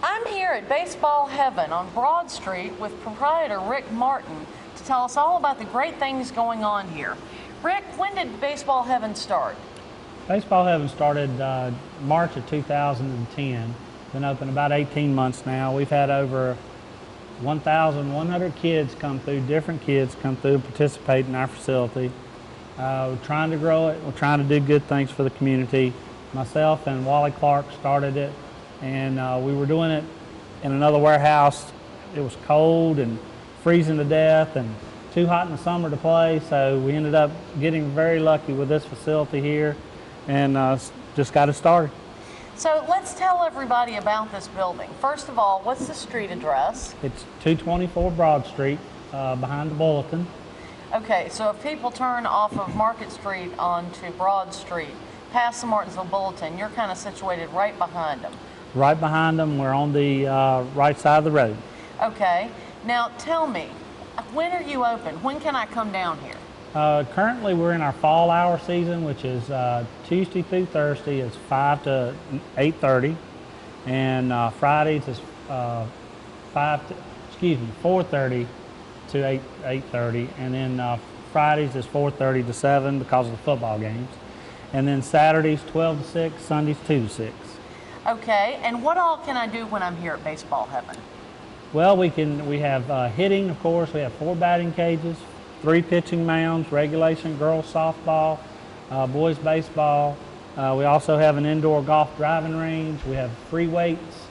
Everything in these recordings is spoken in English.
I'm here at Baseball Heaven on Broad Street with proprietor Rick Martin to tell us all about the great things going on here. Rick, when did Baseball Heaven start? Baseball Heaven started March of 2010. Been open about 18 months now. We've had over 1,100 kids come through, different kids come through and participate in our facility. We're trying to grow it. We're trying to do good things for the community. Myself and Wally Clark started it, and we were doing it in another warehouse. It was cold and freezing to death and too hot in the summer to play, so we ended up getting very lucky with this facility here and just got it started. So let's tell everybody about this building. First of all, what's the street address? It's 224 Broad Street, behind the Bulletin. Okay, so if people turn off of Market Street onto Broad Street, past the Martinsville Bulletin, you're kind of situated right behind them. Right behind them, we're on the right side of the road. Okay, now tell me, when are you open? When can I come down here? Currently, we're in our fall hour season, which is Tuesday through Thursday. It's 5 to 8:30, and Fridays is 4:30 to 8:30, and then Fridays is 4:30 to 7 because of the football games, and then Saturdays 12 to 6, Sundays 2 to 6. Okay, and what all can I do when I'm here at Baseball Heaven? Well, we have hitting, of course. We have 4 batting cages, 3 pitching mounds, regulation girls softball, boys baseball. We also have an indoor golf driving range. We have free weights,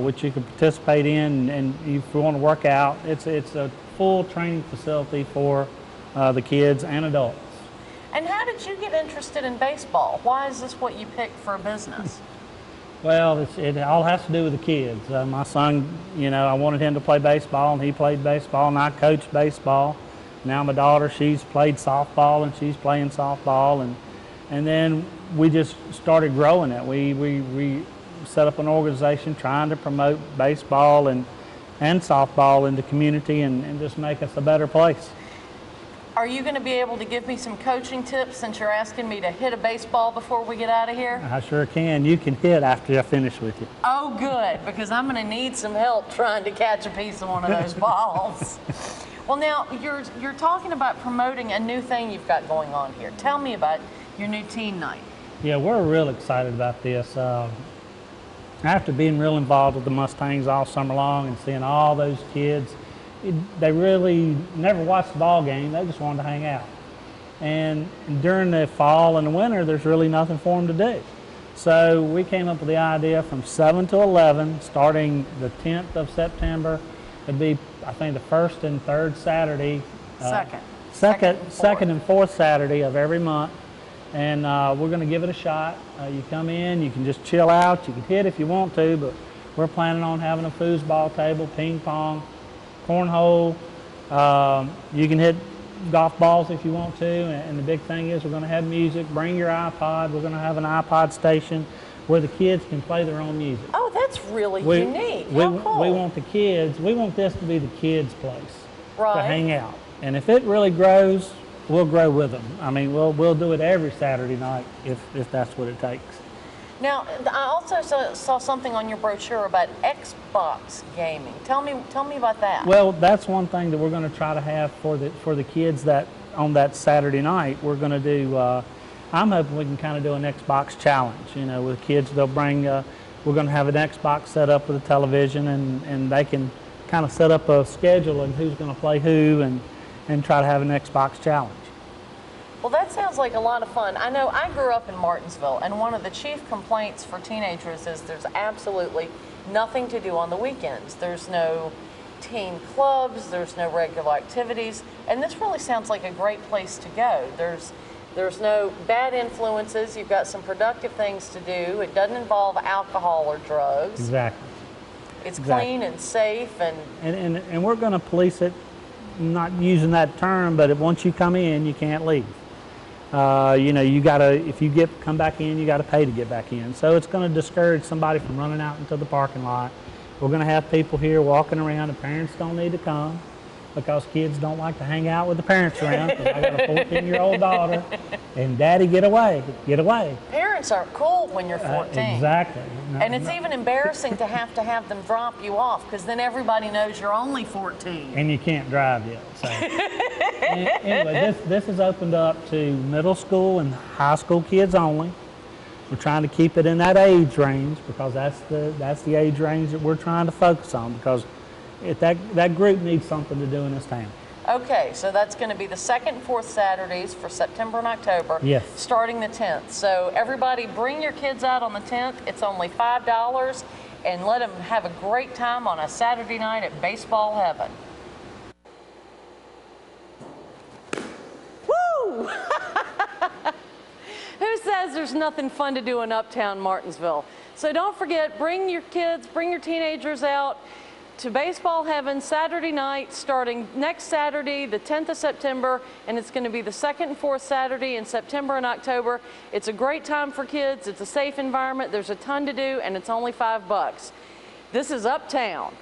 which you can participate in, and if you want to work out, it's a full training facility for the kids and adults. And how did you get interested in baseball? Why is this what you picked for a business? Well, it all has to do with the kids. My son, I wanted him to play baseball, and he played baseball, and I coached baseball. Now my daughter, she's played softball, and she's playing softball, and then we just started growing it. We set up an organization trying to promote baseball and softball in the community and just make us a better place. Are you going to be able to give me some coaching tips since you're asking me to hit a baseball before we get out of here? I sure can. You can hit after I finish with you. Oh, good, because I'm going to need some help trying to catch a piece of one of those balls. Well, now, you're talking about promoting a new thing you've got going on here. Tell me about your new teen night. Yeah, we're real excited about this. After being real involved with the Mustangs all summer long and seeing all those kids, they really never watched the ball game. They just wanted to hang out. And during the fall and the winter, there's really nothing for them to do. So we came up with the idea from 7 to 11, starting the 10th of September. It'd be, I think, the first and third Saturday. Second and fourth Saturday of every month. And we're going to give it a shot. You come in, you can just chill out. You can hit if you want to, but we're planning on having a foosball table, ping pong, cornhole. You can hit golf balls if you want to, and the big thing is we're going to have music. Bring your iPod. We're going to have an iPod station where the kids can play their own music. Oh, that's really unique. How cool. We want the kids, we want this to be the kids' place to hang out. And if it really grows, we'll grow with them. I mean, we'll do it every Saturday night if that's what it takes. Now, I also saw something on your brochure about Xbox gaming. Tell me about that. Well, that's one thing that we're going to try to have for the kids that on that Saturday night. We're going to do. I'm hoping we can kind of do an Xbox challenge. With kids, they'll bring. We're going to have an Xbox set up with a television, and they can kind of set up a schedule and who's going to play who, and try to have an Xbox challenge. Well, that sounds like a lot of fun. I know I grew up in Martinsville, and one of the chief complaints for teenagers is there's absolutely nothing to do on the weekends. There's no teen clubs, there's no regular activities, and this really sounds like a great place to go. There's no bad influences. You've got some productive things to do. It doesn't involve alcohol or drugs. Exactly. It's clean and safe, and we're going to police it. Not using that term, but once you come in, you can't leave. You gotta, if you come back in, you gotta pay to get back in. So it's going to discourage somebody from running out into the parking lot. We're going to have people here walking around. The parents don't need to come. because kids don't like to hang out with the parents around. 'Cause I got a 14-year-old daughter, and Daddy, get away, get away. Parents aren't cool when you're 14. Exactly. And it's even embarrassing to have them drop you off, because then everybody knows you're only 14. And you can't drive yet. So. Anyway, this is opened up to middle school and high school kids only. We're trying to keep it in that age range because that's the age range that we're trying to focus on, because that group needs something to do in this town. Okay, so that's going to be the second and fourth Saturdays for September and October, yes, starting the 10th. So everybody bring your kids out on the 10th. It's only $5, and let them have a great time on a Saturday night at baseball heaven. Woo! Who says there's nothing fun to do in Uptown Martinsville? So don't forget, bring your kids, bring your teenagers out to baseball heaven Saturday night, starting next Saturday, the 10th of September, and it's going to be the second and fourth Saturday in September and October. It's a great time for kids. It's a safe environment. There's a ton to do, and it's only $5. This is Uptown.